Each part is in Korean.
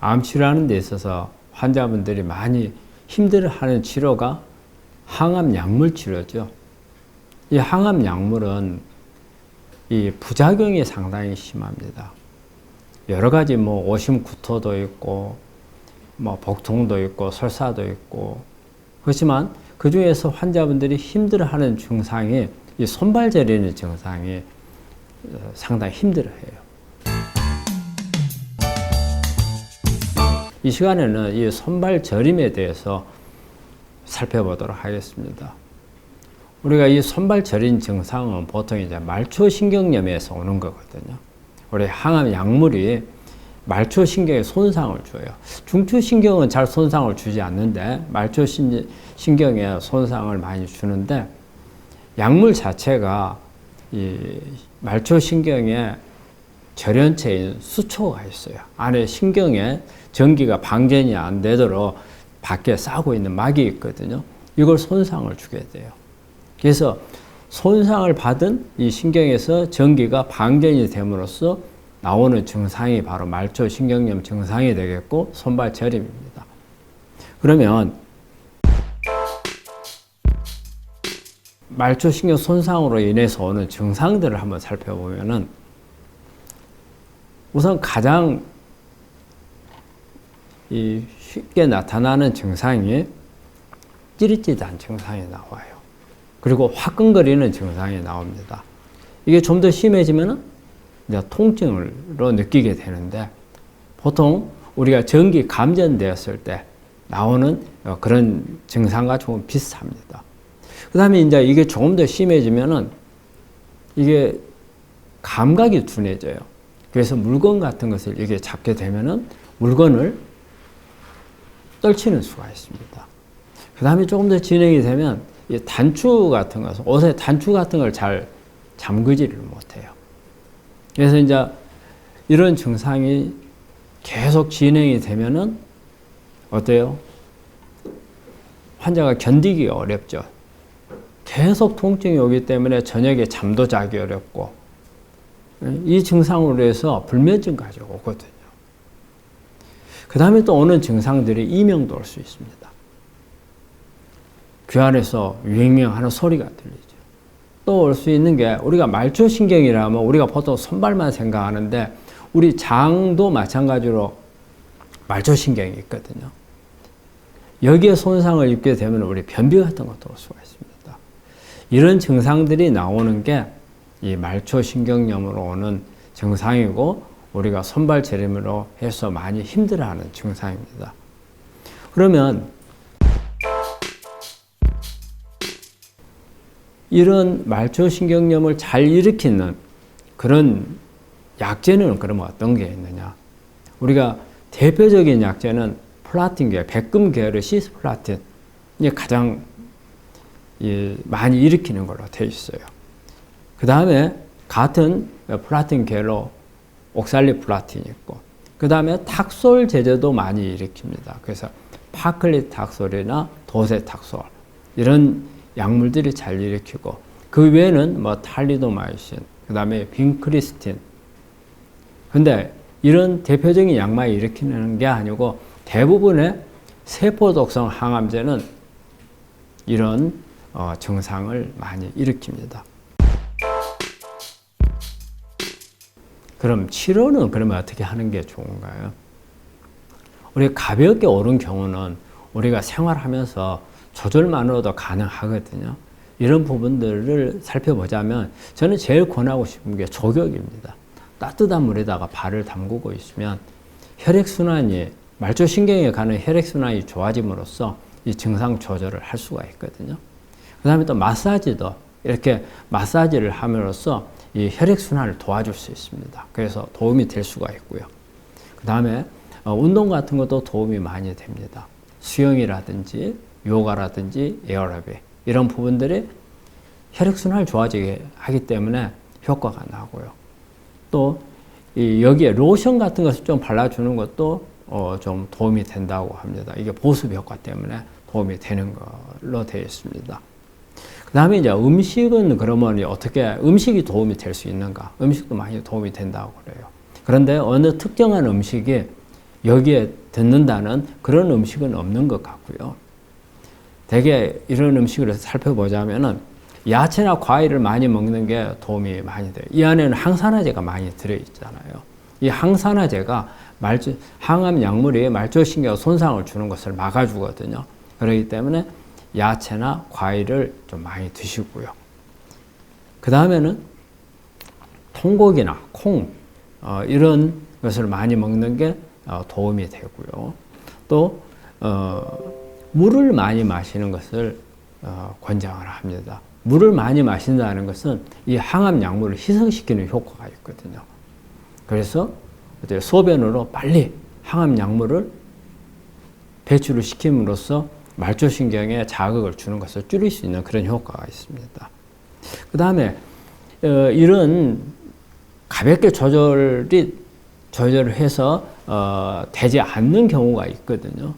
암 치료하는 데 있어서 환자분들이 많이 힘들어하는 치료가 항암 약물 치료죠. 이 항암 약물은 이 부작용이 상당히 심합니다. 여러 가지 오심구토도 있고 복통도 있고 설사도 있고, 그렇지만 그 중에서 환자분들이 힘들어하는 증상이 이 손발 저리는 증상이 상당히 힘들어해요. 이 시간에는 이 손발 저림에 대해서 살펴보도록 하겠습니다. 우리가 이 손발 저린 증상은 보통 이제 말초신경염에서 오는 거거든요. 우리 항암 약물이 말초신경에 손상을 줘요. 중추신경은 잘 손상을 주지 않는데 말초신경에 손상을 많이 주는데, 약물 자체가 이 말초신경에 절연체인 수초가 있어요. 안에 신경에 전기가 방전이 안 되도록 밖에 싸고 있는 막이 있거든요. 이걸 손상을 주게 돼요. 그래서 손상을 받은 이 신경에서 전기가 방전이 됨으로써 나오는 증상이 바로 말초신경염 증상이 되겠고 손발 저림입니다. 그러면 말초신경 손상으로 인해서 오는 증상들을 한번 살펴보면은, 우선 가장 쉽게 나타나는 증상이 찌릿찌릿한 증상이 나와요. 그리고 화끈거리는 증상이 나옵니다. 이게 좀 더 심해지면은 이제 통증으로 느끼게 되는데, 보통 우리가 전기 감전되었을 때 나오는 그런 증상과 조금 비슷합니다. 그 다음에 이제 이게 조금 더 심해지면은 이게 감각이 둔해져요. 그래서 물건 같은 것을 이게 잡게 되면은 물건을 떨치는 수가 있습니다. 그 다음에 조금 더 진행이 되면 이 단추 같은 것, 옷에 단추 같은 걸 잘 잠그지를 못해요. 그래서 이제 이런 증상이 계속 진행이 되면은 어때요? 환자가 견디기 어렵죠. 계속 통증이 오기 때문에 저녁에 잠도 자기 어렵고, 이 증상으로 해서 불면증까지 오거든요. 그 다음에 또 오는 증상들이 이명도 올 수 있습니다. 귀 안에서 윙윙 하는 소리가 들리죠. 또 올 수 있는 게, 우리가 말초신경이라면 우리가 보통 손발만 생각하는데 우리 장도 마찬가지로 말초신경이 있거든요. 여기에 손상을 입게 되면 우리 변비 같은 것도 올 수가 있습니다. 이런 증상들이 나오는 게 이 말초신경염으로 오는 증상이고, 우리가 손발 저림으로 해서 많이 힘들어하는 증상입니다. 그러면 이런 말초신경염을 잘 일으키는 그런 약제는 그러면 어떤 게 있느냐? 우리가 대표적인 약제는 플라틴계, 백금 계열의 시스플라틴, 이게 가장 많이 일으키는 걸로 되어 있어요. 그 다음에 같은 플라틴 계열로 옥살리플라틴이 있고, 그 다음에 탁솔 제제도 많이 일으킵니다. 그래서 파클리탁솔이나 도세탁솔, 이런 약물들이 잘 일으키고, 그 외에는 탈리도마이신, 그 다음에 빈크리스틴. 근데 이런 대표적인 약만 일으키는 게 아니고 대부분의 세포독성 항암제는 이런 증상을 많이 일으킵니다. 그럼 치료는 그러면 어떻게 하는 게 좋은가요? 우리가 가볍게 오른 경우는 우리가 생활하면서 조절만으로도 가능하거든요. 이런 부분들을 살펴보자면 저는 제일 권하고 싶은 게 족욕입니다. 따뜻한 물에다가 발을 담그고 있으면 혈액순환이, 말초신경에 가는 혈액순환이 좋아짐으로써 이 증상 조절을 할 수가 있거든요. 그 다음에 또 마사지도 이렇게 마사지를 함으로써 이 혈액순환을 도와줄 수 있습니다. 그래서 도움이 될 수가 있고요. 그 다음에 운동 같은 것도 도움이 많이 됩니다. 수영이라든지 요가라든지 에어로빅, 이런 부분들이 혈액순환을 좋아지게 하기 때문에 효과가 나고요. 또 여기에 로션 같은 것을 좀 발라주는 것도 좀 도움이 된다고 합니다. 이게 보습 효과 때문에 도움이 되는 걸로 되어 있습니다. 그 다음에 이제 음식은 그러면 어떻게 음식이 도움이 될 수 있는가? 음식도 많이 도움이 된다고 그래요. 그런데 어느 특정한 음식이 여기에 듣는다는 그런 음식은 없는 것 같고요. 대개 이런 음식을 살펴보자면은 야채나 과일을 많이 먹는 게 도움이 많이 돼요. 이 안에는 항산화제가 많이 들어있잖아요. 이 항산화제가 항암 약물이 말초신경 손상을 주는 것을 막아주거든요. 그렇기 때문에 야채나 과일을 좀 많이 드시고요. 그 다음에는 통곡이나 콩 이런 것을 많이 먹는 게 도움이 되고요. 또 물을 많이 마시는 것을 권장을 합니다. 물을 많이 마신다는 것은 이 항암 약물을 희석시키는 효과가 있거든요. 그래서 소변으로 빨리 항암 약물을 배출을 시킴으로써 말초신경에 자극을 주는 것을 줄일 수 있는 그런 효과가 있습니다. 그 다음에 이런 가볍게 조절을 해서 되지 않는 경우가 있거든요.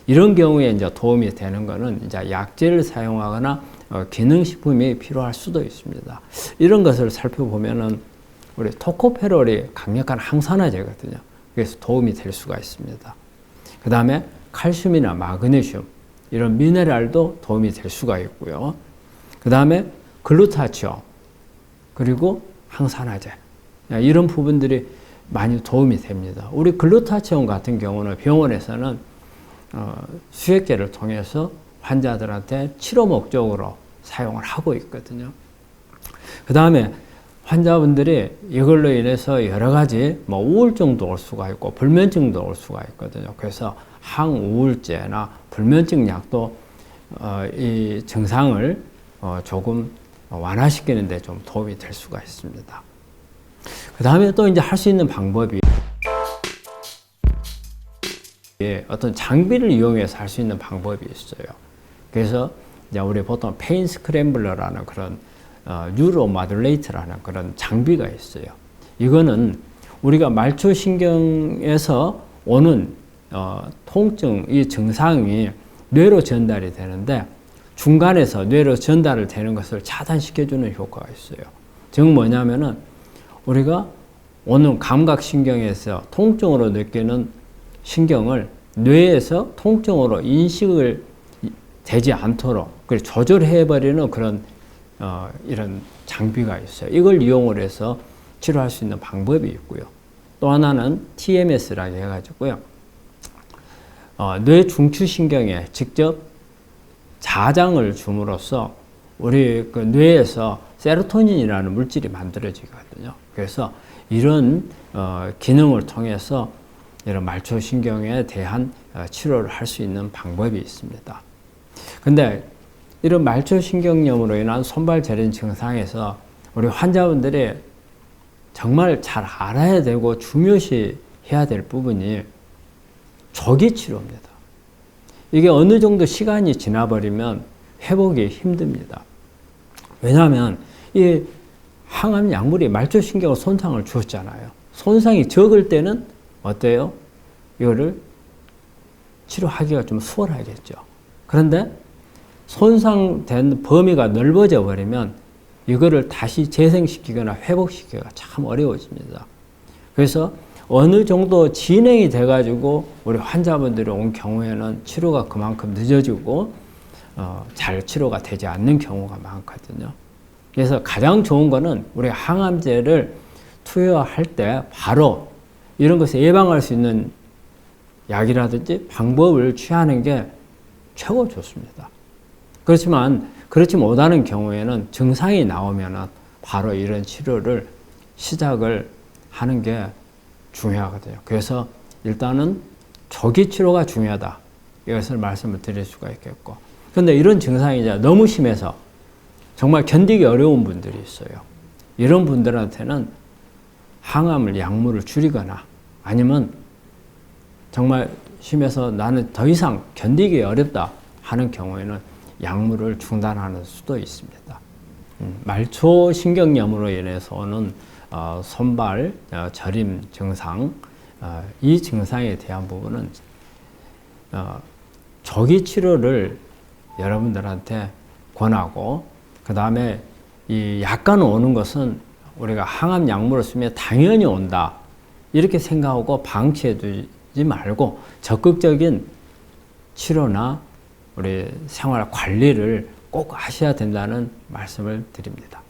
이런 경우에 이제 도움이 되는 거는 이제 약제를 사용하거나 기능식품이 필요할 수도 있습니다. 이런 것을 살펴보면은 우리 토코페롤이 강력한 항산화제거든요. 그래서 도움이 될 수가 있습니다. 그 다음에 칼슘이나 마그네슘 이런 미네랄도 도움이 될 수가 있고요. 그 다음에 글루타치온 그리고 항산화제 이런 부분들이 많이 도움이 됩니다. 우리 글루타치온 같은 경우는 병원에서는 수액제를 통해서 환자들한테 치료 목적으로 사용을 하고 있거든요. 그 다음에 환자분들이 이걸로 인해서 여러 가지 우울증도 올 수가 있고 불면증도 올 수가 있거든요. 그래서 항우울제나 불면증 약도 이 증상을 조금 완화시키는 데 좀 도움이 될 수가 있습니다. 그 다음에 또 이제 할 수 있는 방법이 어떤 장비를 이용해서 할 수 있는 방법이 있어요. 그래서 이제 우리 보통 페인 스크램블러라는 그런 뉴로 마듈레이터라는 그런 장비가 있어요. 이거는 우리가 말초신경에서 오는 통증, 이 증상이 뇌로 전달이 되는데 중간에서 뇌로 전달을 되는 것을 차단시켜주는 효과가 있어요. 즉 뭐냐면은 우리가 오는 감각신경에서 통증으로 느끼는 신경을 뇌에서 통증으로 인식을 되지 않도록 조절해버리는 그런 이런 장비가 있어요. 이걸 이용을 해서 치료할 수 있는 방법이 있고요. 또 하나는 TMS라고 해가지고요. 뇌 중추신경에 직접 자장을 줌으로써 우리 그 뇌에서 세로토닌이라는 물질이 만들어지거든요. 그래서 이런 기능을 통해서 이런 말초신경에 대한 치료를 할 수 있는 방법이 있습니다. 근데 이런 말초신경염으로 인한 손발 저림 증상에서 우리 환자분들이 정말 잘 알아야 되고 중요시 해야 될 부분이 조기 치료입니다. 이게 어느 정도 시간이 지나버리면 회복이 힘듭니다. 왜냐하면 이 항암 약물이 말초신경에 손상을 주었잖아요. 손상이 적을 때는 어때요? 이거를 치료하기가 좀 수월하겠죠. 그런데 손상된 범위가 넓어져 버리면 이거를 다시 재생시키거나 회복시키기가 참 어려워집니다. 그래서 어느 정도 진행이 돼가지고 우리 환자분들이 온 경우에는 치료가 그만큼 늦어지고 잘 치료가 되지 않는 경우가 많거든요. 그래서 가장 좋은 거는 우리 항암제를 투여할 때 바로 이런 것을 예방할 수 있는 약이라든지 방법을 취하는 게 최고 좋습니다. 그렇지만 그렇지 못하는 경우에는 증상이 나오면 바로 이런 치료를 시작을 하는 게 중요하거든요. 그래서 일단은 조기 치료가 중요하다. 이것을 말씀을 드릴 수가 있겠고. 그런데 이런 증상이 이제 너무 심해서 정말 견디기 어려운 분들이 있어요. 이런 분들한테는 항암을 약물을 줄이거나 아니면 정말 심해서 나는 더 이상 견디기 어렵다 하는 경우에는 약물을 중단하는 수도 있습니다. 말초신경염으로 인해서 오는 손발 저림 증상, 이 증상에 대한 부분은 조기 치료를 여러분들한테 권하고, 그 다음에 이 약간 오는 것은 우리가 항암 약물을 쓰면 당연히 온다 이렇게 생각하고 방치해 하지 말고 적극적인 치료나 우리 생활 관리를 꼭 하셔야 된다는 말씀을 드립니다.